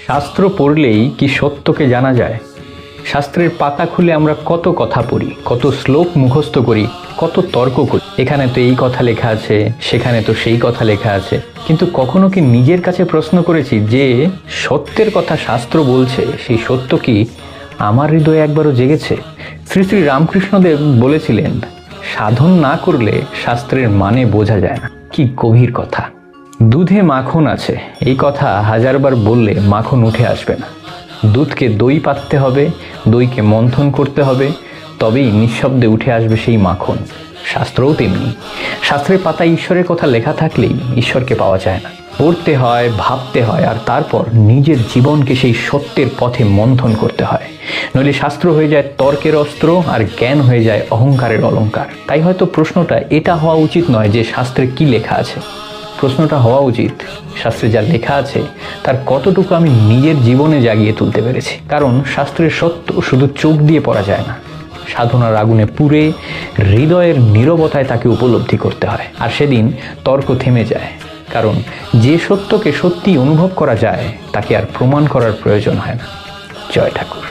শাস্ত্র পড়লেই কি সত্যকে জানা যায়? শাস্ত্রের পাতা খুলে আমরা কত কথা পড়ি, কত শ্লোক মুখস্থ করি, কত তর্ক করি। এখানে তো এই কথা লেখা আছে, সেখানে তো সেই কথা লেখা আছে, কিন্তু কখনো কি নিজের কাছে প্রশ্ন করেছি যে সত্যের কথা শাস্ত্র বলছে, সেই সত্য কি আমার হৃদয়ে একবারও জেগেছে? শ্রী শ্রী রামকৃষ্ণদেব বলেছিলেন, সাধন না করলে শাস্ত্রের মানে বোঝা যায় না। কি গভীর কথা! দুধে মাখন আছে, এই কথা হাজারবার বললে মাখন উঠে আসবে না। দুধকে দই পাততে হবে, দইকে মন্থন করতে হবে, তবেই নিঃশব্দে উঠে আসবে সেই মাখন। শাস্ত্রও তেমনি। শাস্ত্রের পাতায় ঈশ্বরের কথা লেখা থাকলেই ঈশ্বরকে পাওয়া যায় না। পড়তে হয়, ভাবতে হয়, আর তারপর নিজের জীবনকে সেই সত্যের পথে মন্থন করতে হয়। নইলে শাস্ত্র হয়ে যায় তর্কের অস্ত্র, আর জ্ঞান হয়ে যায় অহংকারের অলংকার। তাই হয়তো প্রশ্নটা এটা হওয়া উচিত নয় যে শাস্ত্রে কি লেখা আছে। প্রশ্নটা হওয়া উচিত, শাস্ত্রে যা লেখা আছে তার কতটুকু আমি নিজের জীবনে জাগিয়ে তুলতে পেরেছি। কারণ শাস্ত্রের সত্য শুধু চোখ দিয়ে পড়া যায় না, সাধনার আগুনে পুড়ে হৃদয়ের নীরবতায় তাকে উপলব্ধি করতে হয়। আর সেদিন তর্ক থেমে যায়, কারণ যে সত্যকে সত্যি অনুভব করা যায় তাকে আর প্রমাণ করার প্রয়োজন হয় না। জয় ঠাকুর।